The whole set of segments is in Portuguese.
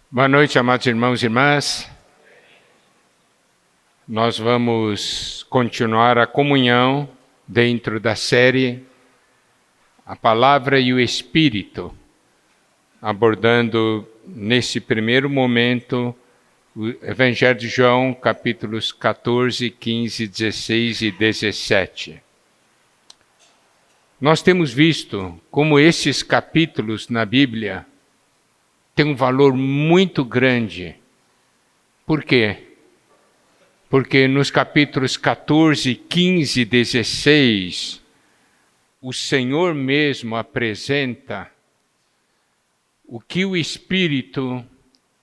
Boa noite, amados irmãos e irmãs. Nós vamos continuar a comunhão dentro da série A Palavra e o Espírito, abordando nesse primeiro momento o Evangelho de João, capítulos 14, 15, 16 e 17. Nós temos visto como esses capítulos na Bíblia têm um valor muito grande. Por quê? Porque nos capítulos 14, 15 e 16, o Senhor mesmo apresenta o que o Espírito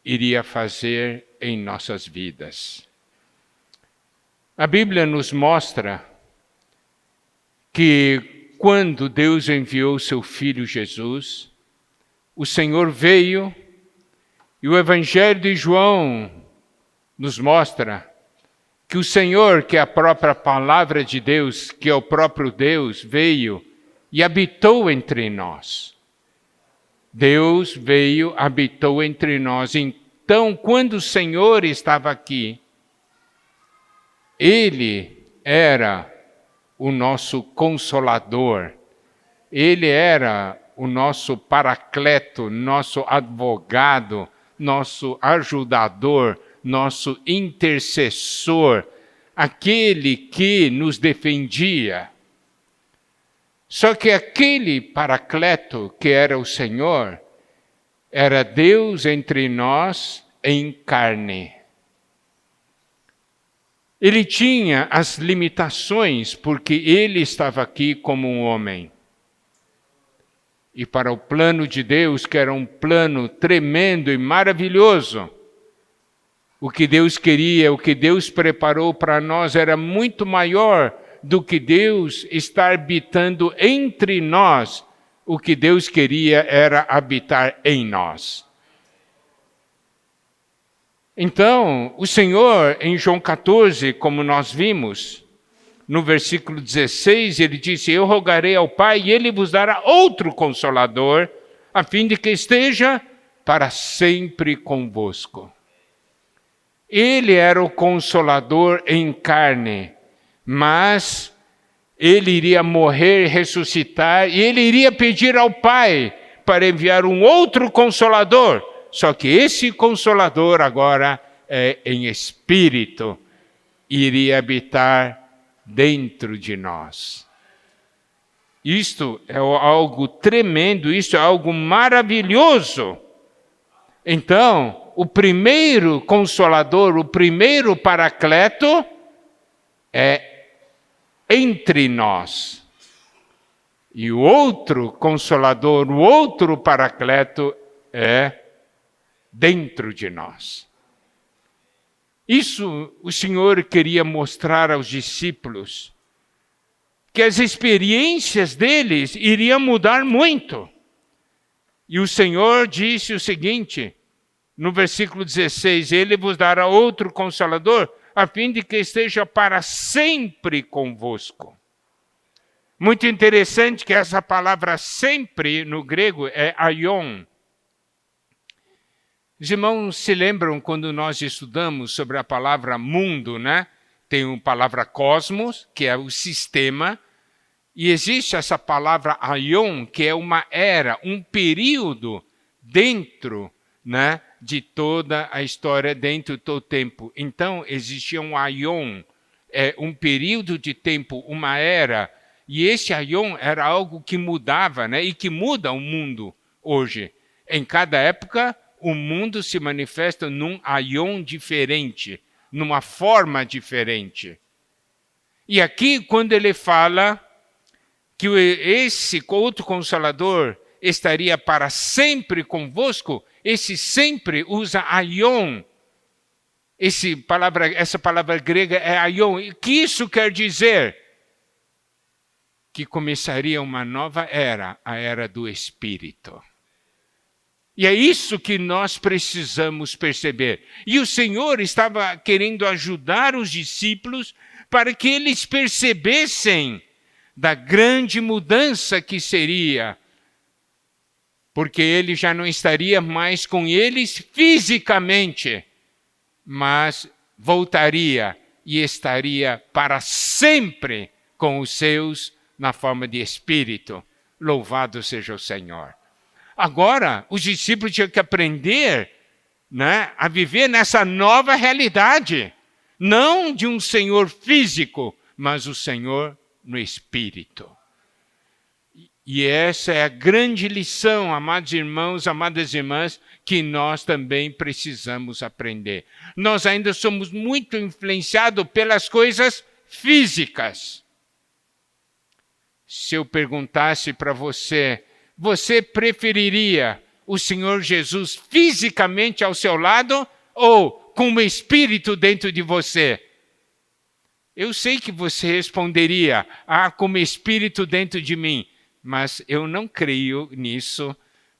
iria fazer em nossas vidas. A Bíblia nos mostra que quando Deus enviou seu Filho Jesus, o Senhor veio e o Evangelho de João nos mostra que o Senhor, que é a própria palavra de Deus, que é o próprio Deus, veio e habitou entre nós. Deus veio, habitou entre nós. Então, quando o Senhor estava aqui, Ele era o nosso Consolador. Ele era o nosso Paracleto, nosso advogado, nosso ajudador, nosso intercessor, aquele que nos defendia. Só que aquele Paracleto, que era o Senhor, era Deus entre nós em carne. Ele tinha as limitações, porque ele estava aqui como um homem. E para o plano de Deus, que era um plano tremendo e maravilhoso, o que Deus queria, o que Deus preparou para nós era muito maior do que Deus estar habitando entre nós. O que Deus queria era habitar em nós. Então, o Senhor, em João 14, como nós vimos, no versículo 16, ele disse: Eu rogarei ao Pai e ele vos dará outro Consolador, a fim de que esteja para sempre convosco. Ele era o Consolador em carne, mas ele iria morrer, ressuscitar, e ele iria pedir ao Pai para enviar um outro Consolador. Só que esse Consolador agora é em espírito, iria habitar dentro de nós. Isto é algo tremendo, isto é algo maravilhoso. Então, o primeiro Consolador, o primeiro Paracleto é entre nós. E o outro Consolador, o outro Paracleto é dentro de nós. Isso o Senhor queria mostrar aos discípulos, que as experiências deles iriam mudar muito. E o Senhor disse o seguinte, no versículo 16, Ele vos dará outro Consolador, a fim de que esteja para sempre convosco. Muito interessante que essa palavra sempre, no grego, é aion. Os irmãos se lembram quando nós estudamos sobre a palavra mundo, né? Tem a palavra cosmos, que é o sistema, e existe essa palavra aion, que é uma era, um período dentro, né, de toda a história, dentro do tempo. Então, existia um aion, um período de tempo, uma era, e esse aion era algo que mudava, né, e que muda o mundo hoje. Em cada época, o mundo se manifesta num aion diferente, numa forma diferente. E aqui, quando ele fala que esse outro Consolador estaria para sempre convosco, esse sempre usa aion. Essa palavra grega é aion. O que isso quer dizer? Que começaria uma nova era, a era do Espírito. E é isso que nós precisamos perceber. E o Senhor estava querendo ajudar os discípulos para que eles percebessem da grande mudança que seria porque ele já não estaria mais com eles fisicamente, mas voltaria e estaria para sempre com os seus na forma de espírito. Louvado seja o Senhor. Agora, os discípulos tinham que aprender, né, a viver nessa nova realidade. Não de um Senhor físico, mas o Senhor no espírito. E essa é a grande lição, amados irmãos, amadas irmãs, que nós também precisamos aprender. Nós ainda somos muito influenciados pelas coisas físicas. Se eu perguntasse para você, você preferiria o Senhor Jesus fisicamente ao seu lado ou com o Espírito dentro de você? Eu sei que você responderia, como Espírito dentro de mim. Mas eu não creio nisso,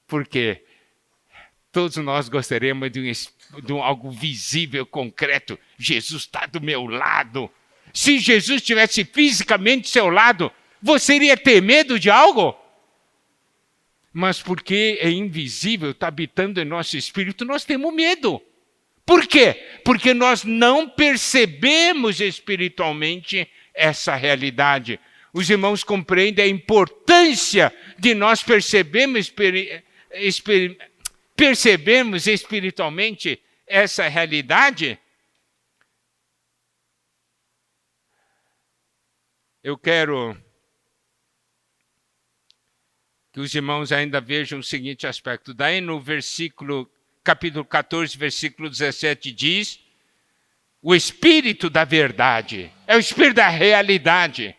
porque todos nós gostaríamos de algo visível, concreto. Jesus está do meu lado. Se Jesus estivesse fisicamente do seu lado, você iria ter medo de algo? Mas porque é invisível, está habitando em nosso espírito, nós temos medo. Por quê? Porque nós não percebemos espiritualmente essa realidade. Os irmãos compreendem a importância de nós percebermos espiritualmente essa realidade? Eu quero que os irmãos ainda vejam o seguinte aspecto. Daí no capítulo 14, versículo 17 diz, o Espírito da verdade, é o Espírito da realidade,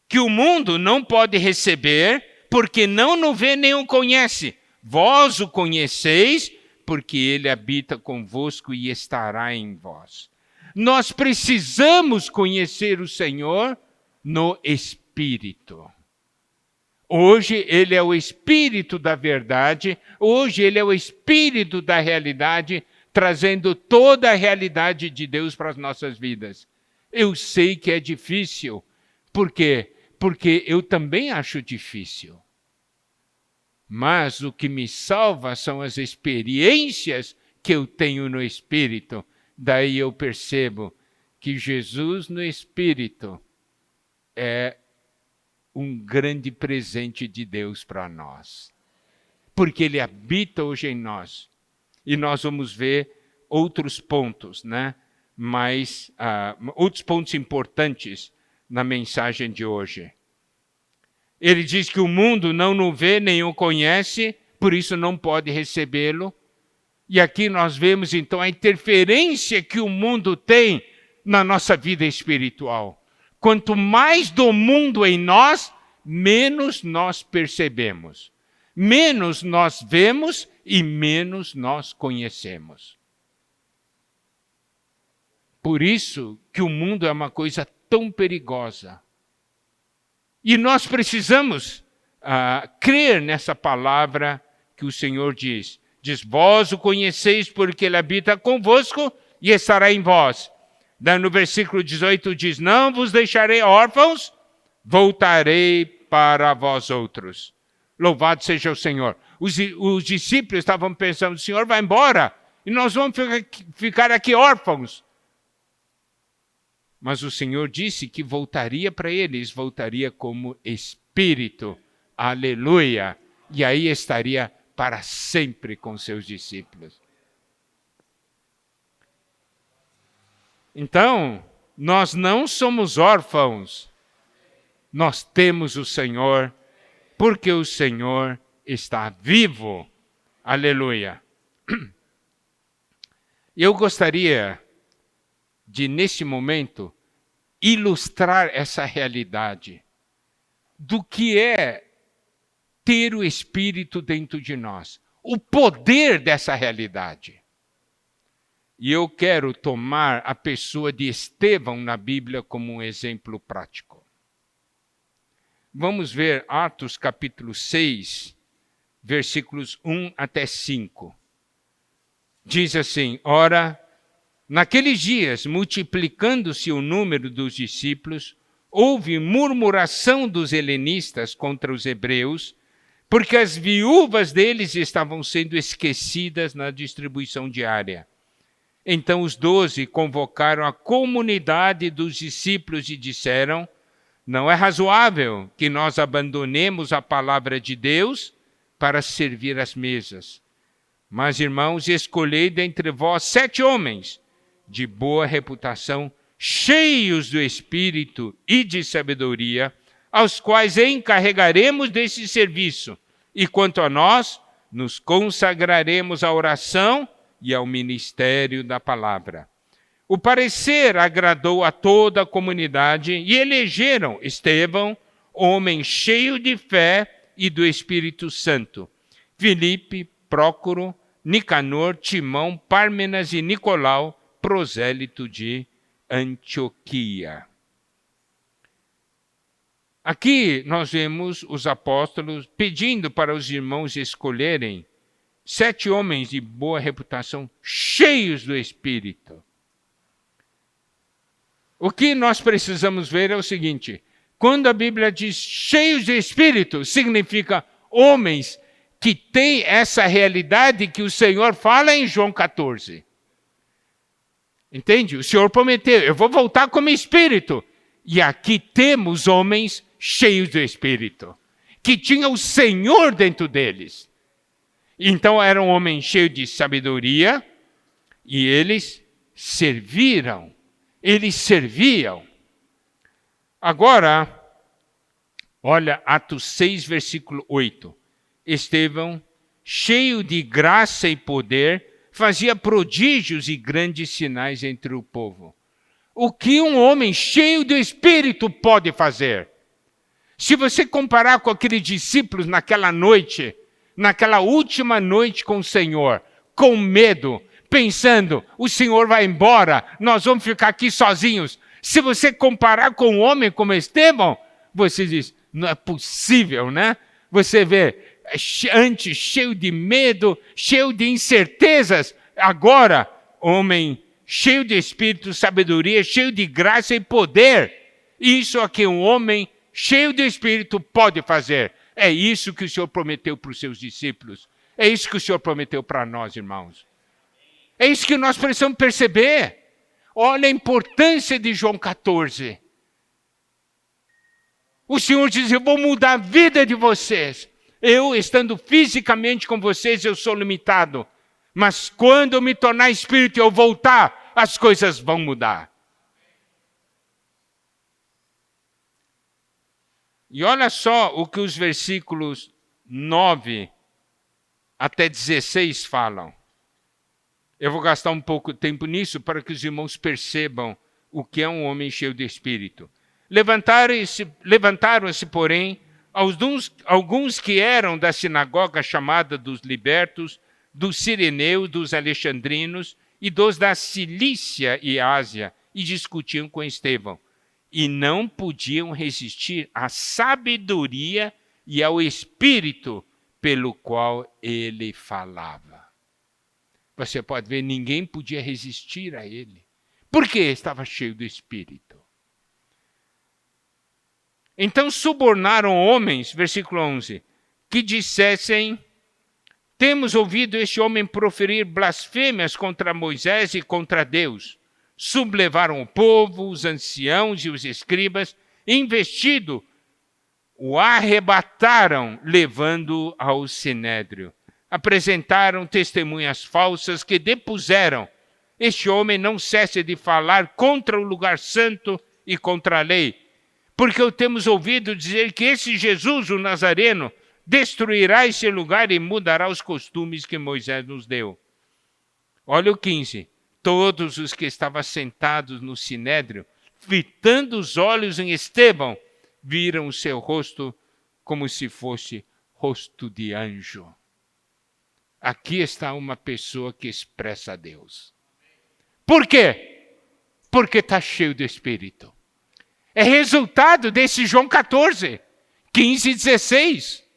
que o mundo não pode receber, porque não o vê nem o conhece. Vós o conheceis, porque ele habita convosco e estará em vós. Nós precisamos conhecer o Senhor no Espírito. Hoje ele é o Espírito da verdade, hoje ele é o Espírito da realidade, trazendo toda a realidade de Deus para as nossas vidas. Eu sei que é difícil. Por quê? Porque eu também acho difícil. Mas o que me salva são as experiências que eu tenho no Espírito. Daí eu percebo que Jesus no Espírito é um grande presente de Deus para nós. Porque ele habita hoje em nós. E nós vamos ver outros pontos, né? Outros pontos importantes na mensagem de hoje. Ele diz que o mundo não o vê nem o conhece, por isso não pode recebê-lo. E aqui nós vemos então a interferência que o mundo tem na nossa vida espiritual. Quanto mais do mundo em nós, menos nós percebemos. Menos nós vemos e menos nós conhecemos. Por isso que o mundo é uma coisa tão perigosa. E nós precisamos crer nessa palavra que o Senhor diz. Diz, vós o conheceis porque ele habita convosco e estará em vós. Daí no versículo 18 diz, não vos deixarei órfãos, voltarei para vós outros. Louvado seja o Senhor. Os discípulos estavam pensando, o Senhor vai embora e nós vamos ficar aqui órfãos. Mas o Senhor disse que voltaria para eles, voltaria como Espírito. Aleluia! E aí estaria para sempre com seus discípulos. Então, nós não somos órfãos. Nós temos o Senhor, porque o Senhor está vivo. Aleluia! Eu gostaria de, neste momento, ilustrar essa realidade do que é ter o Espírito dentro de nós, o poder dessa realidade. E eu quero tomar a pessoa de Estevão na Bíblia como um exemplo prático. Vamos ver Atos capítulo 6, versículos 1 até 5. Diz assim, ora, naqueles dias, multiplicando-se o número dos discípulos, houve murmuração dos helenistas contra os hebreus, porque as viúvas deles estavam sendo esquecidas na distribuição diária. Então os 12 convocaram a comunidade dos discípulos e disseram: não é razoável que nós abandonemos a palavra de Deus para servir às mesas. Mas, irmãos, escolhei dentre vós 7 homens de boa reputação, cheios do Espírito e de sabedoria, aos quais encarregaremos desse serviço. E quanto a nós, nos consagraremos à oração e ao ministério da palavra. O parecer agradou a toda a comunidade e elegeram Estevão, homem cheio de fé e do Espírito Santo, Filipe, Prócoro, Nicanor, Timão, Pármenas e Nicolau, prosélito de Antioquia. Aqui nós vemos os apóstolos pedindo para os irmãos escolherem 7 homens de boa reputação, cheios do Espírito. O que nós precisamos ver é o seguinte: quando a Bíblia diz cheios de Espírito, significa homens que têm essa realidade que o Senhor fala em João 14. Entende? O Senhor prometeu: eu vou voltar como Espírito. E aqui temos homens cheios do Espírito, que tinham o Senhor dentro deles. Então era um homem cheio de sabedoria e eles serviram. Eles serviam. Agora, olha Atos 6, versículo 8. Estevão, cheio de graça e poder, fazia prodígios e grandes sinais entre o povo. O que um homem cheio do Espírito pode fazer? Se você comparar com aqueles discípulos naquela noite, naquela última noite com o Senhor, com medo, pensando, o Senhor vai embora, nós vamos ficar aqui sozinhos. Se você comparar com um homem como Estevão, você diz, não é possível, né? Você vê, antes cheio de medo, cheio de incertezas, agora, homem cheio de espírito, sabedoria, cheio de graça e poder. Isso aqui um homem cheio de espírito pode fazer. É isso que o Senhor prometeu para os seus discípulos. É isso que o Senhor prometeu para nós, irmãos. É isso que nós precisamos perceber. Olha a importância de João 14. O Senhor diz, eu vou mudar a vida de vocês. Eu, estando fisicamente com vocês, eu sou limitado. Mas quando eu me tornar espírito e eu voltar, as coisas vão mudar. E olha só o que os versículos 9 até 16 falam. Eu vou gastar um pouco de tempo nisso para que os irmãos percebam o que é um homem cheio de espírito. Levantaram-se, porém, alguns que eram da sinagoga chamada dos libertos, dos sireneus, dos alexandrinos e dos da Cilícia e Ásia, e discutiam com Estevão. E não podiam resistir à sabedoria e ao espírito pelo qual ele falava. Você pode ver, ninguém podia resistir a ele. Por quê? Estava cheio do Espírito. Então subornaram homens, versículo 11, que dissessem, temos ouvido este homem proferir blasfêmias contra Moisés e contra Deus. Sublevaram o povo, os anciãos e os escribas, investido, o arrebataram, levando-o ao sinédrio. Apresentaram testemunhas falsas que depuseram. Este homem não cessa de falar contra o lugar santo e contra a lei, porque o temos ouvido dizer que esse Jesus, o Nazareno, destruirá esse lugar e mudará os costumes que Moisés nos deu. Olha o 15. Todos os que estavam sentados no sinédrio, fitando os olhos em Estevão, viram o seu rosto como se fosse rosto de anjo. Aqui está uma pessoa que expressa a Deus. Por quê? Porque está cheio do Espírito. É resultado desse João 14, 15 e 16.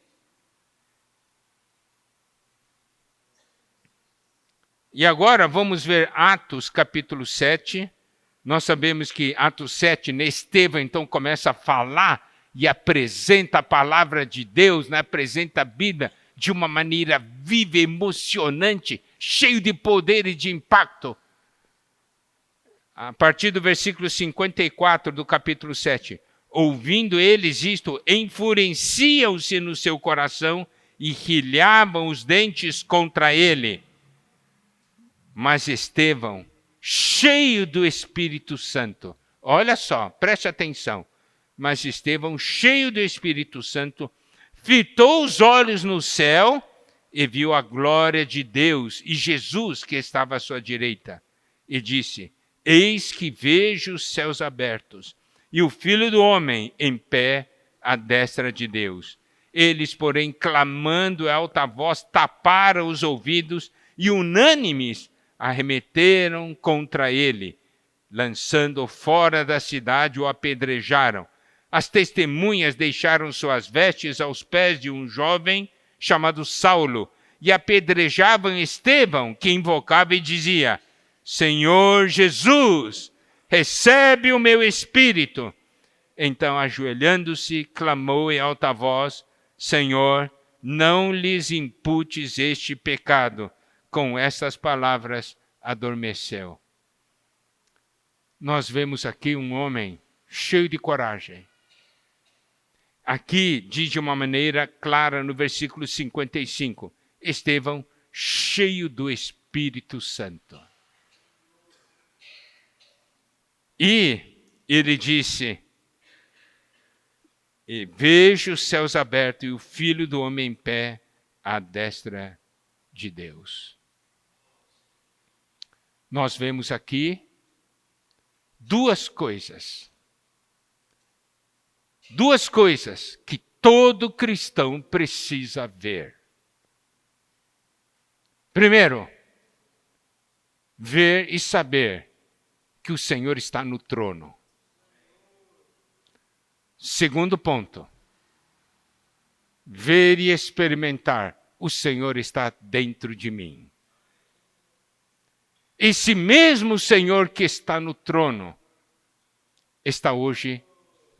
E agora vamos ver Atos capítulo 7. Nós sabemos que Atos 7, Estevão então começa a falar e apresenta a palavra de Deus, né? Apresenta a Bíblia de uma maneira viva, emocionante, cheio de poder e de impacto. A partir do versículo 54 do capítulo 7. Ouvindo eles isto, enfureciam-se no seu coração e rilhavam os dentes contra ele. Mas Estevão, cheio do Espírito Santo, olha só, preste atenção. Mas Estevão, cheio do Espírito Santo, fitou os olhos no céu e viu a glória de Deus e Jesus que estava à sua direita. E disse: Eis que vejo os céus abertos e o Filho do Homem em pé à destra de Deus. Eles, porém, clamando em alta voz, taparam os ouvidos e, unânimes, arremeteram contra ele, lançando-o fora da cidade, o apedrejaram. As testemunhas deixaram suas vestes aos pés de um jovem chamado Saulo e apedrejavam Estevão, que invocava e dizia: Senhor Jesus, recebe o meu espírito. Então, ajoelhando-se, clamou em alta voz: Senhor, não lhes imputes este pecado. Com estas palavras, adormeceu. Nós vemos aqui um homem cheio de coragem. Aqui diz de uma maneira clara no versículo 55, Estevão cheio do Espírito Santo. E ele disse: E vejo os céus abertos e o Filho do Homem em pé à destra de Deus. Nós vemos aqui duas coisas que todo cristão precisa ver. Primeiro, ver e saber que o Senhor está no trono. Segundo ponto, ver e experimentar, o Senhor está dentro de mim. Esse mesmo Senhor que está no trono, está hoje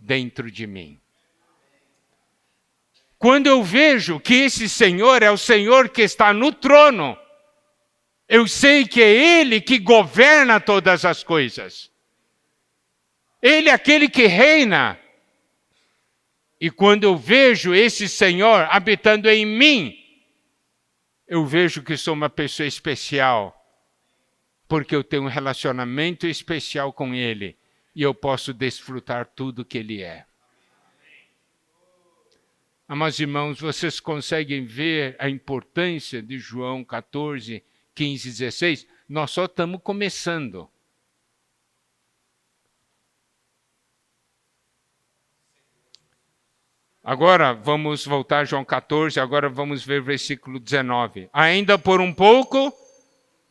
dentro de mim. Quando eu vejo que esse Senhor é o Senhor que está no trono, eu sei que é Ele que governa todas as coisas. Ele é aquele que reina. E quando eu vejo esse Senhor habitando em mim, eu vejo que sou uma pessoa especial, porque eu tenho um relacionamento especial com Ele e eu posso desfrutar tudo que Ele é. Amados irmãos, vocês conseguem ver a importância de João 14, 15 e 16? Nós só estamos começando. Agora vamos voltar a João 14, agora vamos ver o versículo 19. Ainda por um pouco,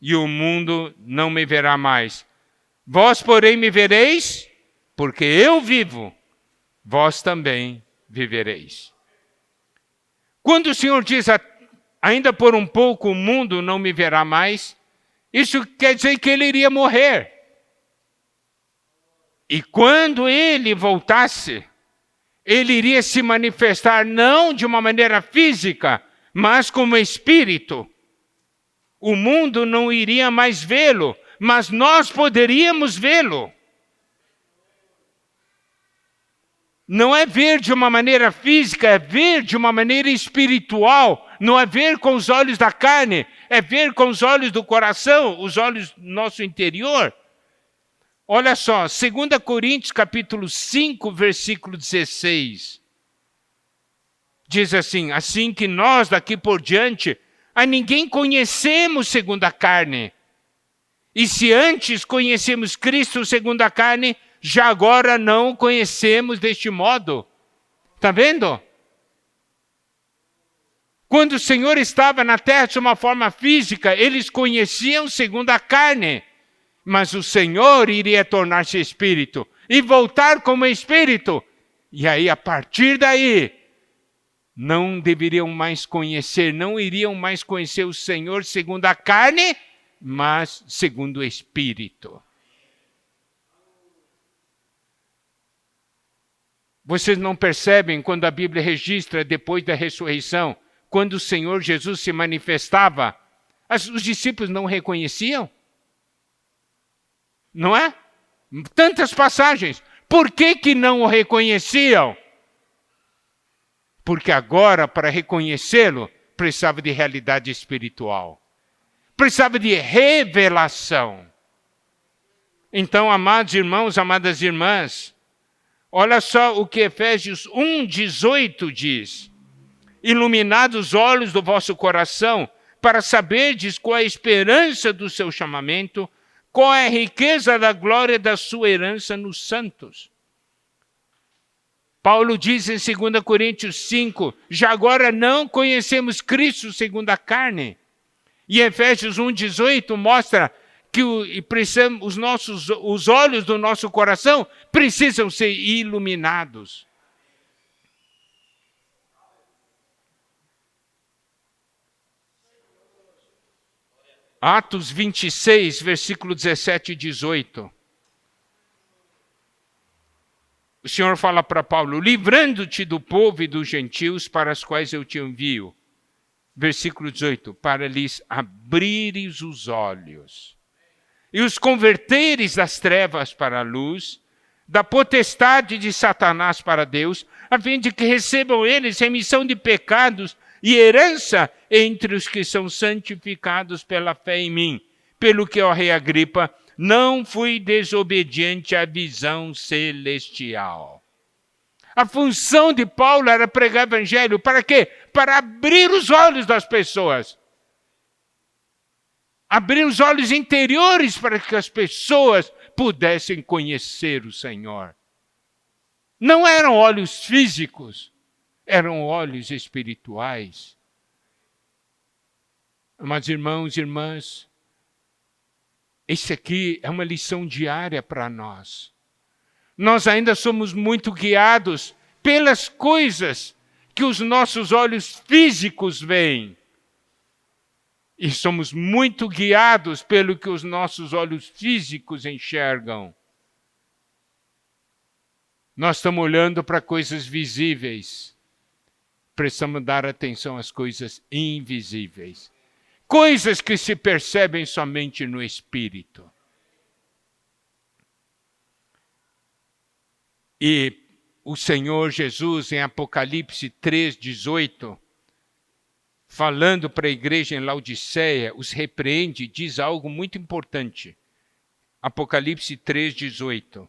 e o mundo não me verá mais. Vós, porém, me vereis, porque eu vivo, vós também vivereis. Quando o Senhor diz, ainda por um pouco o mundo não me verá mais, isso quer dizer que ele iria morrer. E quando ele voltasse, ele iria se manifestar não de uma maneira física, mas como espírito. O mundo não iria mais vê-lo, mas nós poderíamos vê-lo. Não é ver de uma maneira física, é ver de uma maneira espiritual. Não é ver com os olhos da carne, é ver com os olhos do coração, os olhos do nosso interior. Olha só, 2 Coríntios capítulo 5, versículo 16. Diz assim: assim que nós daqui por diante a ninguém conhecemos segundo a carne. E se antes conhecemos Cristo segundo a carne, já agora não o conhecemos deste modo. Está vendo? Quando o Senhor estava na terra de uma forma física, eles conheciam segundo a carne. Mas o Senhor iria tornar-se espírito e voltar como espírito. E aí, a partir daí, não deveriam mais conhecer, não iriam mais conhecer o Senhor segundo a carne, mas segundo o Espírito. Vocês não percebem quando a Bíblia registra depois da ressurreição, quando o Senhor Jesus se manifestava, os discípulos não reconheciam? Não é? Tantas passagens. Por que não o reconheciam? Porque agora, para reconhecê-lo, precisava de realidade espiritual. Precisava de revelação. Então, amados irmãos, amadas irmãs, olha só o que Efésios 1:18 diz. Iluminados os olhos do vosso coração, para saberdes qual é a esperança do seu chamamento, qual é a riqueza da glória da sua herança nos santos. Paulo diz em 2 Coríntios 5, já agora não conhecemos Cristo segundo a carne. E Efésios 1:18 mostra que os olhos do nosso coração precisam ser iluminados. Atos 26, versículo 17 e 18. O Senhor fala para Paulo, livrando-te do povo e dos gentios para os quais eu te envio. Versículo 18, para lhes abrires os olhos e os converteres das trevas para a luz, da potestade de Satanás para Deus, a fim de que recebam eles remissão de pecados e herança entre os que são santificados pela fé em mim. Pelo que, ó rei Agripa, não fui desobediente à visão celestial. A função de Paulo era pregar o evangelho. Para quê? Para abrir os olhos das pessoas. Abrir os olhos interiores para que as pessoas pudessem conhecer o Senhor. Não eram olhos físicos, eram olhos espirituais. Mas irmãos e irmãs, isso aqui é uma lição diária para nós. Nós ainda somos muito guiados pelas coisas que os nossos olhos físicos veem. E somos muito guiados pelo que os nossos olhos físicos enxergam. Nós estamos olhando para coisas visíveis. Precisamos dar atenção às coisas invisíveis. Coisas que se percebem somente no Espírito. E o Senhor Jesus, em Apocalipse 3:18, falando para a igreja em Laodiceia, os repreende e diz algo muito importante. Apocalipse 3:18.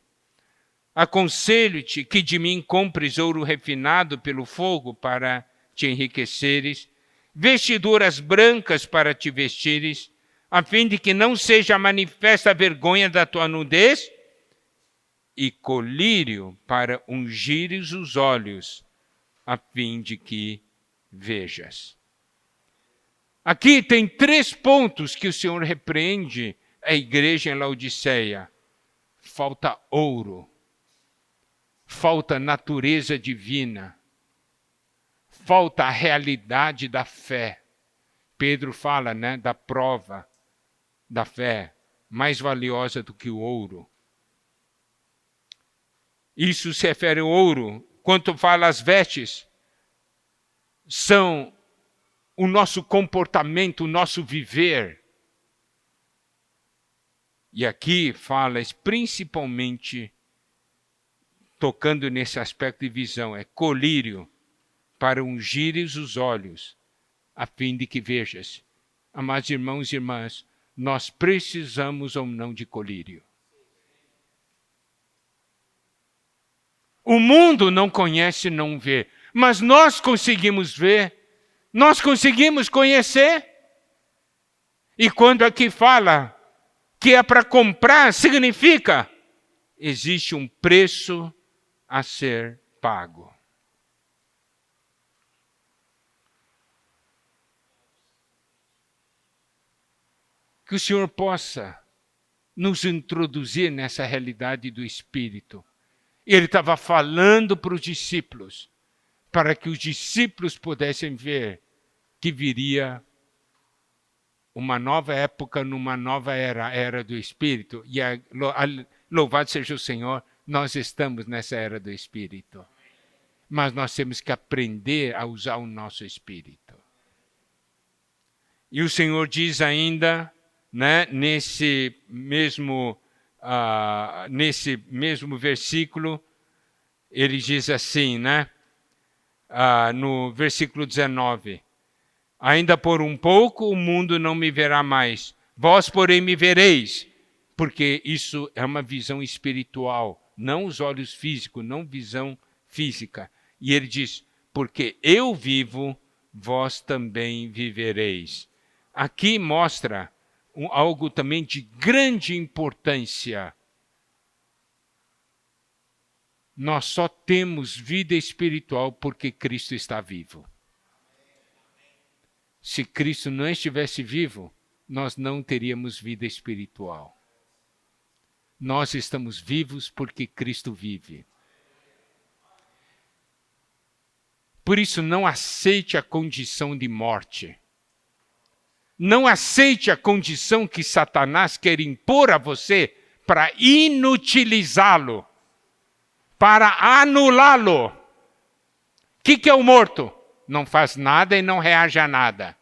Aconselho-te que de mim compres ouro refinado pelo fogo para te enriqueceres, vestiduras brancas para te vestires, a fim de que não seja manifesta a vergonha da tua nudez, e colírio para ungires os olhos, a fim de que vejas. Aqui tem 3 pontos que o Senhor repreende a igreja em Laodiceia. Falta ouro, falta natureza divina, falta a realidade da fé. Pedro fala, da prova da fé, mais valiosa do que o ouro. Isso se refere ao ouro. Quanto fala as vestes, são o nosso comportamento, o nosso viver. E aqui fala principalmente, tocando nesse aspecto de visão, é colírio para ungires os olhos, a fim de que vejas. Amados irmãos e irmãs, nós precisamos ou não de colírio. O mundo não conhece, não vê, mas nós conseguimos ver, nós conseguimos conhecer. E quando aqui fala que é para comprar, significa existe um preço a ser pago. Que o Senhor possa nos introduzir nessa realidade do Espírito. Ele estava falando para os discípulos, para que os discípulos pudessem ver que viria uma nova época, numa nova era, a era do Espírito. E louvado seja o Senhor, nós estamos nessa era do Espírito. mas nós temos que aprender a usar o nosso espírito. E o Senhor diz ainda, né, nesse mesmo versículo, ele diz assim, né, no versículo 19, ainda por um pouco o mundo não me verá mais, vós porém me vereis, porque isso é uma visão espiritual, não os olhos físicos, não visão física. E ele diz, porque eu vivo, vós também vivereis. Aqui mostra algo também de grande importância. Nós só temos vida espiritual porque Cristo está vivo. Se Cristo não estivesse vivo, nós não teríamos vida espiritual. Nós estamos vivos porque Cristo vive. Por isso, não aceite a condição de morte. Não aceite a condição que Satanás quer impor a você para inutilizá-lo, para anulá-lo. O que é o morto? Não faz nada e não reage a nada.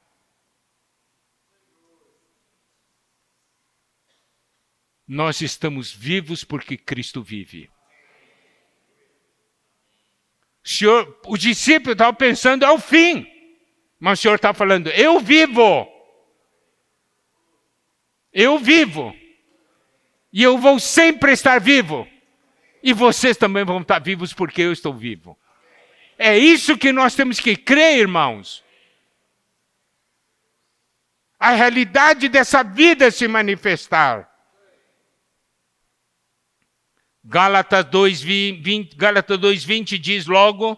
Nós estamos vivos porque Cristo vive. O discípulo estava pensando, é o fim. Mas o Senhor está falando, eu vivo. Eu vivo. E eu vou sempre estar vivo. E vocês também vão estar vivos porque eu estou vivo. É isso que nós temos que crer, irmãos. A realidade dessa vida se manifestar. Gálatas 2:20 diz logo,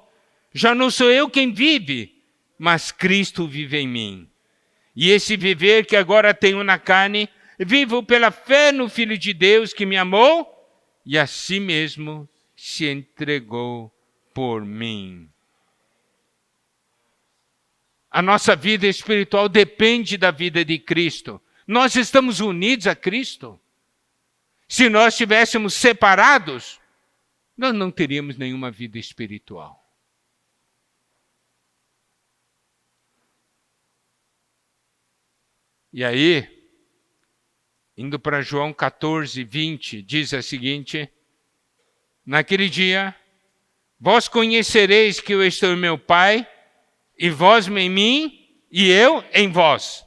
já não sou eu quem vive, mas Cristo vive em mim. E esse viver que agora tenho na carne, vivo pela fé no Filho de Deus que me amou e a si mesmo se entregou por mim. A nossa vida espiritual depende da vida de Cristo. Nós estamos unidos a Cristo. Se nós estivéssemos separados, nós não teríamos nenhuma vida espiritual. E aí, indo para João 14:20, diz a seguinte, naquele dia, vós conhecereis que eu estou em meu Pai, e vós em mim, e eu em vós.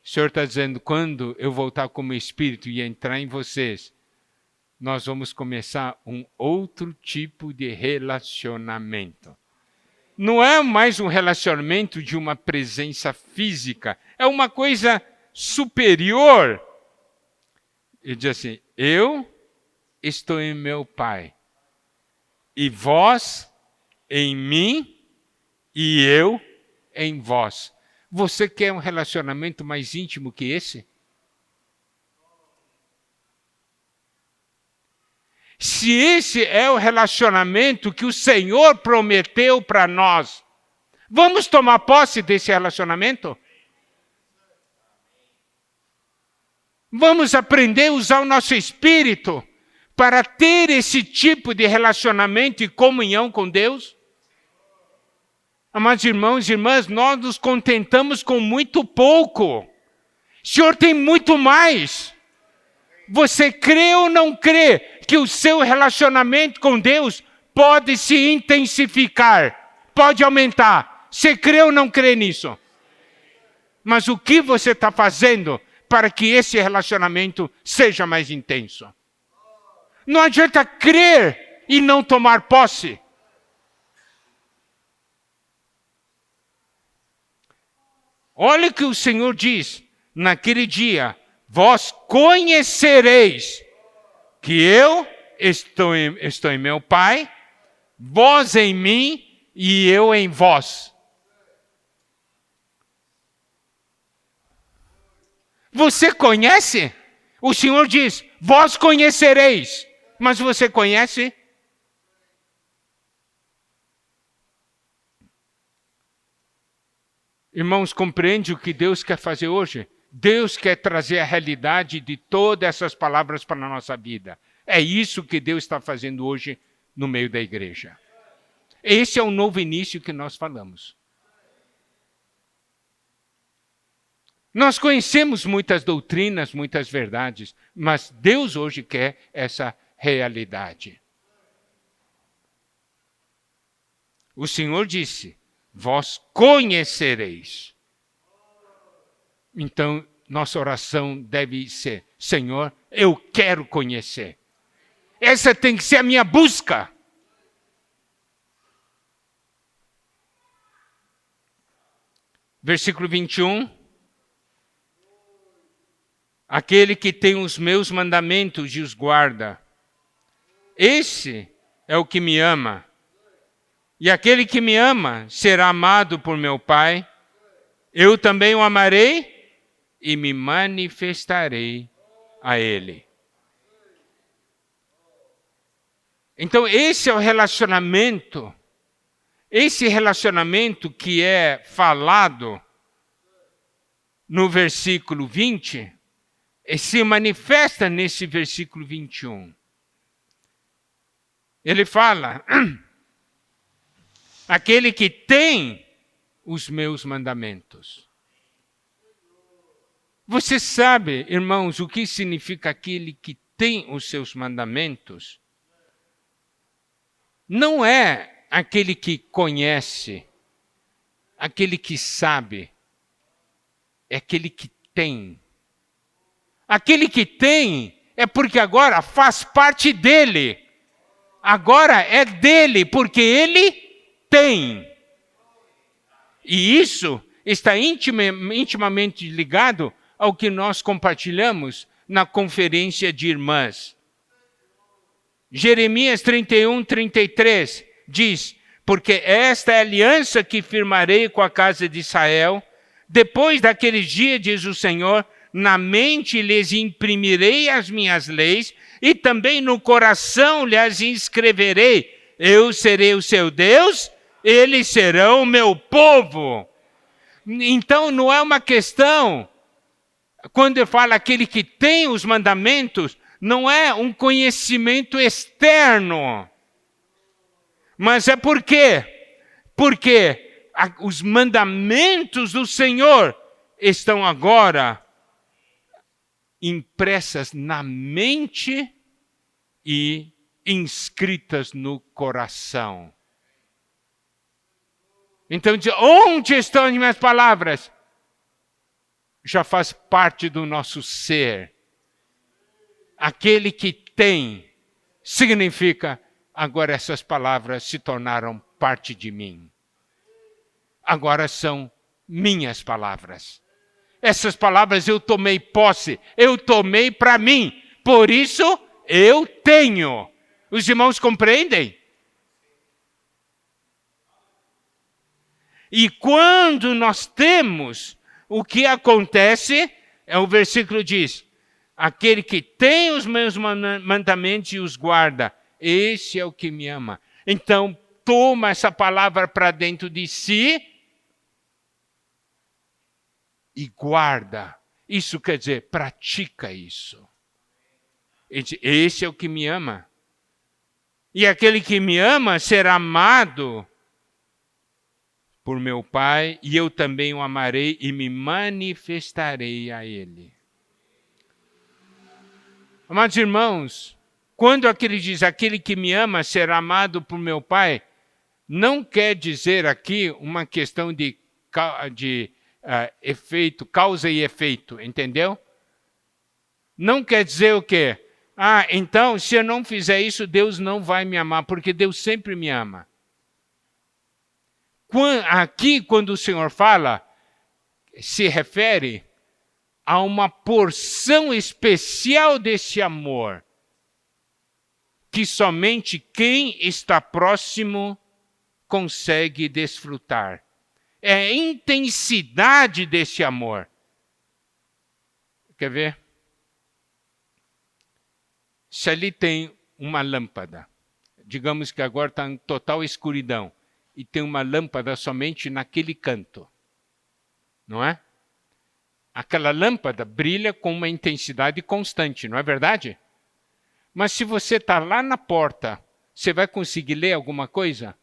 O Senhor está dizendo, quando eu voltar como Espírito e entrar em vocês, nós vamos começar um outro tipo de relacionamento. Não é mais um relacionamento de uma presença física, é uma coisa superior. Ele diz assim, eu estou em meu Pai, e vós em mim, e eu em vós. Você quer um relacionamento mais íntimo que esse? Se esse é o relacionamento que o Senhor prometeu para nós, vamos tomar posse desse relacionamento? Vamos aprender a usar o nosso espírito para ter esse tipo de relacionamento e comunhão com Deus? Amados irmãos e irmãs, nós nos contentamos com muito pouco. O Senhor tem muito mais. Você crê ou não crê que o seu relacionamento com Deus pode se intensificar, pode aumentar? Você crê ou não crê nisso? Mas o que você está fazendo para que esse relacionamento seja mais intenso? Não adianta crer e não tomar posse. Olha o que o Senhor diz, naquele dia, vós conhecereis que eu estou em meu Pai, vós em mim e eu em vós. Você conhece? O Senhor diz, vós conhecereis, mas você conhece? Irmãos, compreende o que Deus quer fazer hoje? Deus quer trazer a realidade de todas essas palavras para a nossa vida. É isso que Deus está fazendo hoje no meio da igreja. Esse é o novo início que nós falamos. Nós conhecemos muitas doutrinas, muitas verdades, mas Deus hoje quer essa realidade. O Senhor disse, vós conhecereis. Então, nossa oração deve ser, Senhor, eu quero conhecer. Essa tem que ser a minha busca. Versículo 21. Aquele que tem os meus mandamentos e os guarda, esse é o que me ama. E aquele que me ama será amado por meu Pai. Eu também o amarei e me manifestarei a ele. Então, esse é o relacionamento. Esse relacionamento que é falado no versículo 20, se manifesta nesse versículo 21. Ele fala, aquele que tem os meus mandamentos. Você sabe, irmãos, o que significa aquele que tem os seus mandamentos? Não é aquele que conhece, aquele que sabe, é aquele que tem. Aquele que tem é porque agora faz parte dele. Agora é dele, porque ele tem. E isso está intimamente ligado ao que nós compartilhamos na conferência de irmãs. Jeremias 31, 33 diz, porque esta é a aliança que firmarei com a casa de Israel, depois daquele dia, diz o Senhor, na mente lhes imprimirei as minhas leis e também no coração lhes inscreverei. Eu serei o seu Deus, eles serão o meu povo. Então não é uma questão, quando eu falo aquele que tem os mandamentos, não é um conhecimento externo. Mas é por quê? Porque os mandamentos do Senhor estão agora impressas na mente e inscritas no coração. Então, onde estão as minhas palavras? Já faz parte do nosso ser. Aquele que tem, significa, agora essas palavras se tornaram parte de mim. Agora são minhas palavras. Essas palavras eu tomei posse, eu tomei para mim. Por isso, eu tenho. Os irmãos compreendem? E quando nós temos, o que acontece, o versículo diz, aquele que tem os meus mandamentos e os guarda, esse é o que me ama. Então, toma essa palavra para dentro de si e guarda. Isso quer dizer, pratica isso. Esse é o que me ama. E aquele que me ama será amado por meu Pai, e eu também o amarei e me manifestarei a ele. Amados irmãos, quando aquele diz, aquele que me ama será amado por meu Pai, não quer dizer aqui uma questão de efeito, causa e efeito, entendeu? Não quer dizer o quê? Então, se eu não fizer isso, Deus não vai me amar, porque Deus sempre me ama. Aqui, quando o Senhor fala, se refere a uma porção especial desse amor, que somente quem está próximo consegue desfrutar. É a intensidade desse amor. Quer ver? Se ali tem uma lâmpada, digamos que agora está em total escuridão, e tem uma lâmpada somente naquele canto, não é? Aquela lâmpada brilha com uma intensidade constante, não é verdade? Mas se você está lá na porta, você vai conseguir ler alguma coisa?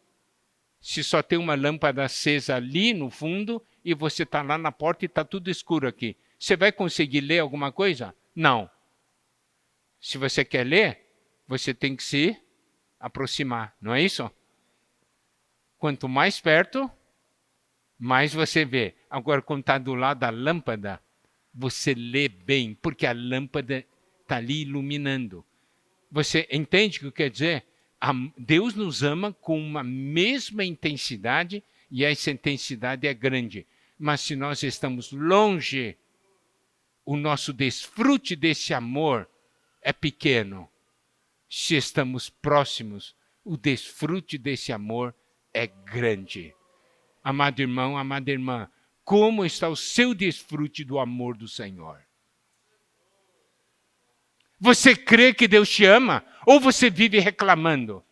Se só tem uma lâmpada acesa ali no fundo e você está lá na porta e está tudo escuro aqui. Você vai conseguir ler alguma coisa? Não. Se você quer ler, você tem que se aproximar, não é isso? Quanto mais perto, mais você vê. Agora, quando está do lado da lâmpada, você lê bem, porque a lâmpada está ali iluminando. Você entende o que eu quero dizer? Deus nos ama com uma mesma intensidade e essa intensidade é grande. Mas se nós estamos longe, o nosso desfrute desse amor é pequeno. Se estamos próximos, o desfrute desse amor é grande. Amado irmão, amada irmã, como está o seu desfrute do amor do Senhor? Você crê que Deus te ama ou você vive reclamando?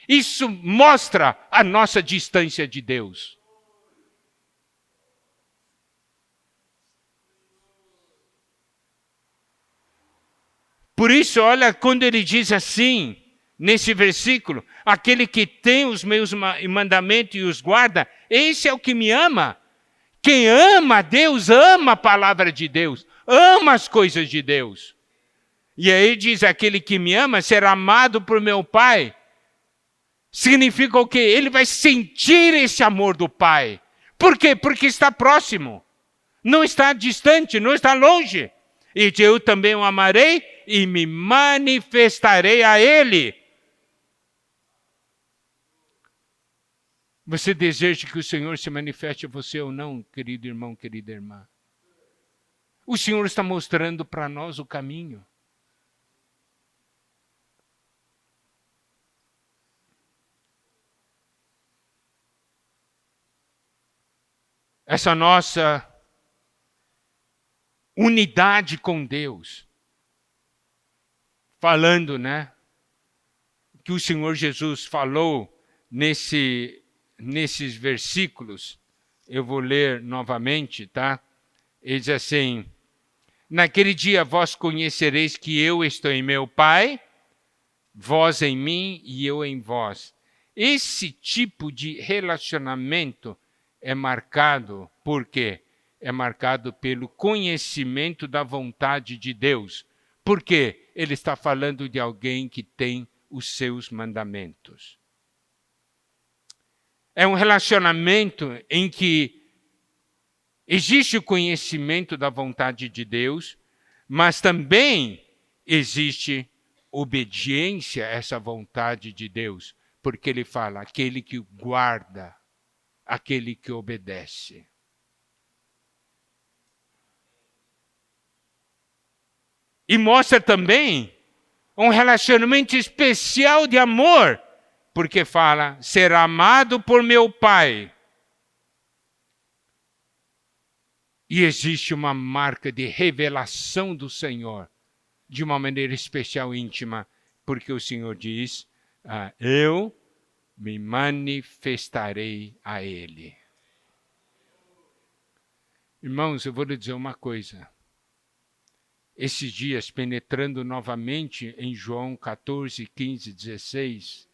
Isso mostra a nossa distância de Deus. Por isso, olha, quando ele diz assim, nesse versículo, aquele que tem os meus mandamentos e os guarda, esse é o que me ama. Quem ama a Deus, ama a palavra de Deus, ama as coisas de Deus. E aí diz, aquele que me ama será amado por meu Pai. Significa o quê? Ele vai sentir esse amor do Pai. Por quê? Porque está próximo. Não está distante, não está longe. E eu também o amarei e me manifestarei a Ele. Você deseja que o Senhor se manifeste a você ou não, querido irmão, querida irmã? O Senhor está mostrando para nós o caminho. Essa nossa unidade com Deus. Falando, né? Que o Senhor Jesus falou nesses versículos. Eu vou ler novamente, tá? Ele diz assim: naquele dia vós conhecereis que eu estou em meu Pai, vós em mim e eu em vós. Esse tipo de relacionamento é marcado por quê? É marcado pelo conhecimento da vontade de Deus. Por quê? Ele está falando de alguém que tem os seus mandamentos. É um relacionamento em que existe o conhecimento da vontade de Deus, mas também existe obediência a essa vontade de Deus, porque ele fala, aquele que guarda, aquele que obedece. E mostra também um relacionamento especial de amor, porque fala, será amado por meu Pai. E existe uma marca de revelação do Senhor, de uma maneira especial, íntima, porque o Senhor diz, eu me manifestarei a Ele. Irmãos, eu vou lhe dizer uma coisa. Esses dias, penetrando novamente em João 14, 15, 16,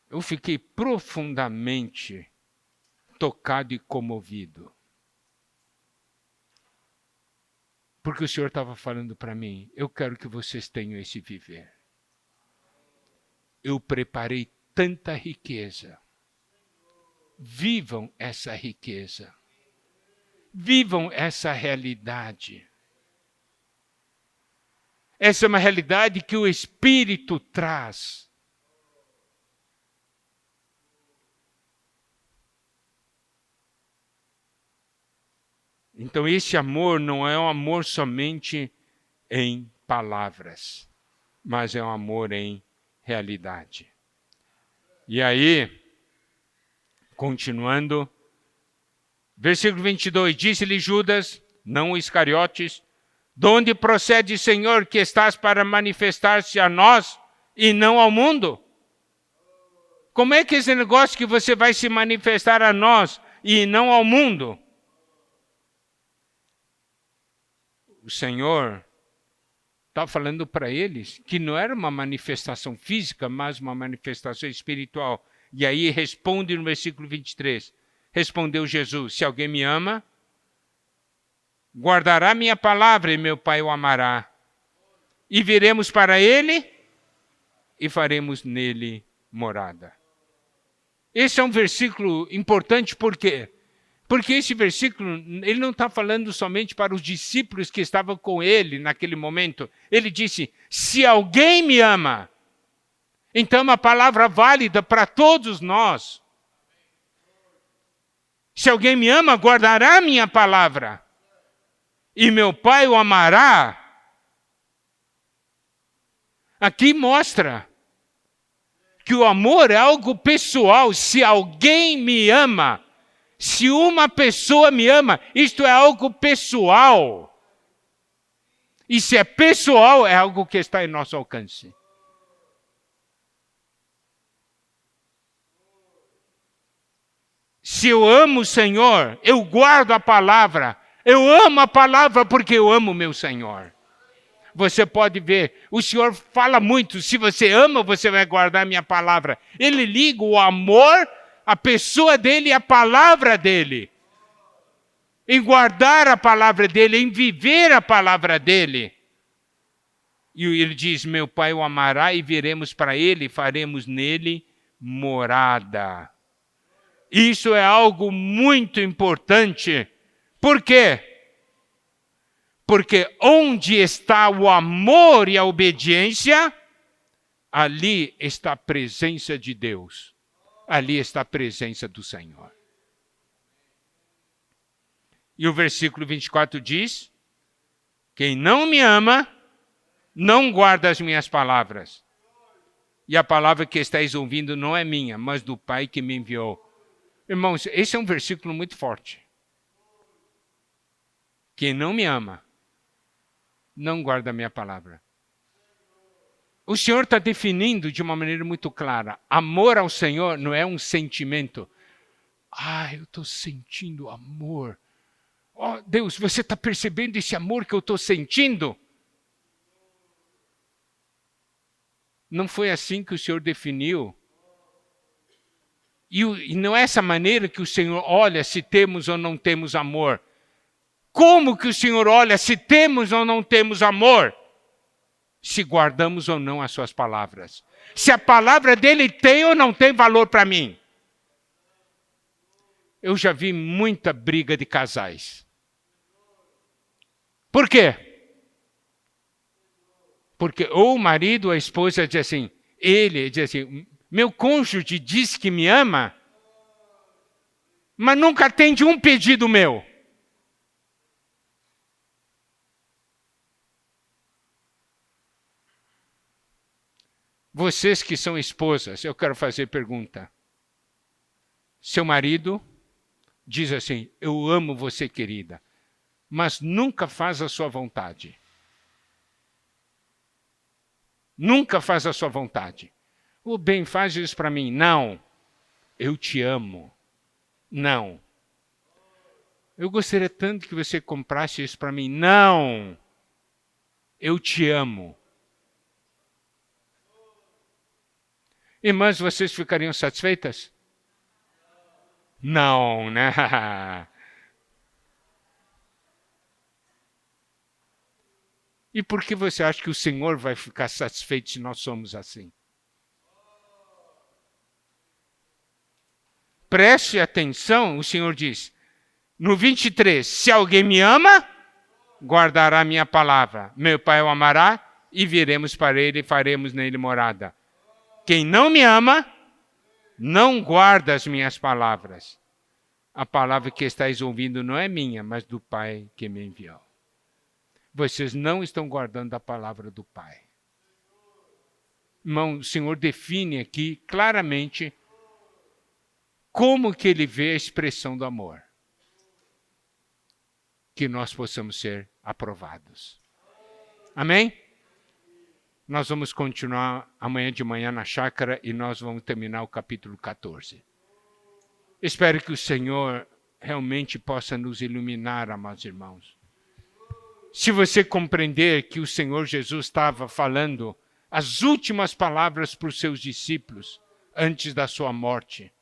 eu fiquei profundamente tocado e comovido. Porque o Senhor estava falando para mim, eu quero que vocês tenham esse viver. Eu preparei tanta riqueza. Vivam essa riqueza. Vivam essa realidade. Essa é uma realidade que o Espírito traz. Então esse amor não é um amor somente em palavras, mas é um amor em realidade. E aí, continuando, versículo 22, disse-lhe Judas, não o Iscariotes, de onde procede, Senhor, que estás para manifestar-se a nós e não ao mundo? Como é que esse negócio que você vai se manifestar a nós e não ao mundo? o Senhor está falando para eles que não era uma manifestação física, mas uma manifestação espiritual. E aí responde no versículo 23. Respondeu Jesus: se alguém me ama, guardará minha palavra e meu Pai o amará. E viremos para ele e faremos nele morada. Esse é um versículo importante, por quê? Porque esse versículo, ele não está falando somente para os discípulos que estavam com ele naquele momento. Ele disse, se alguém me ama, então é uma palavra válida para todos nós. Se alguém me ama, guardará minha palavra. E meu Pai o amará. Aqui mostra que o amor é algo pessoal. Se alguém me ama, se uma pessoa me ama, isto é algo pessoal. E se é pessoal, é algo que está em nosso alcance. Se eu amo o Senhor, eu guardo a palavra. Eu amo a palavra porque eu amo o meu Senhor. Você pode ver, o Senhor fala muito, se você ama, você vai guardar a minha palavra. Ele liga o amor, a pessoa dele e a palavra dele. Em guardar a palavra dele, em viver a palavra dele. E ele diz, meu Pai o amará e viremos para ele e faremos nele morada. Isso é algo muito importante. Por quê? Porque onde está o amor e a obediência, ali está a presença de Deus. Ali está a presença do Senhor. E o versículo 24 diz, quem não me ama, não guarda as minhas palavras. E a palavra que estáis ouvindo não é minha, mas do Pai que me enviou. Irmãos, esse é um versículo muito forte. Quem não me ama, não guarda a minha palavra. O Senhor está definindo de uma maneira muito clara. Amor ao Senhor não é um sentimento. Eu estou sentindo amor. Oh, Deus, você está percebendo esse amor que eu estou sentindo? Não foi assim que o Senhor definiu. E não é essa maneira que o Senhor olha se temos ou não temos amor. Como que o Senhor olha se temos ou não temos amor? Se guardamos ou não as suas palavras. Se a palavra dele tem ou não tem valor para mim. Eu já vi muita briga de casais. Por quê? Porque ou o marido ou a esposa diz assim, ele diz assim, meu cônjuge diz que me ama, mas nunca atende um pedido meu. Vocês que são esposas, eu quero fazer pergunta. Seu marido diz assim, eu amo você, querida, mas nunca faz a sua vontade. Nunca faz a sua vontade. O bem, faz isso para mim. Não. Eu te amo. Não. Eu gostaria tanto que você comprasse isso para mim. Não. Eu te amo. Irmãs, vocês ficariam satisfeitas? Não, né? E por que você acha que o Senhor vai ficar satisfeito se nós somos assim? Preste atenção, o Senhor diz, no 23, se alguém me ama, guardará minha palavra. Meu Pai o amará e viremos para ele e faremos nele morada. Quem não me ama, não guarda as minhas palavras. A palavra que estáis ouvindo não é minha, mas do Pai que me enviou. Vocês não estão guardando a palavra do Pai. Irmão, o Senhor define aqui claramente como que ele vê a expressão do amor. Que nós possamos ser aprovados. Amém? Nós vamos continuar amanhã de manhã na chácara e nós vamos terminar o capítulo 14. Espero que o Senhor realmente possa nos iluminar, amados irmãos. Se você compreender que o Senhor Jesus estava falando as últimas palavras para os seus discípulos antes da sua morte,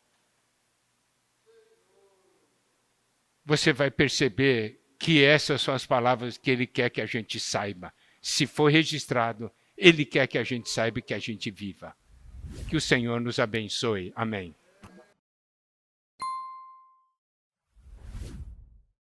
você vai perceber que essas são as palavras que Ele quer que a gente saiba. Se for registrado, Ele quer que a gente saiba e que a gente viva. Que o Senhor nos abençoe. Amém.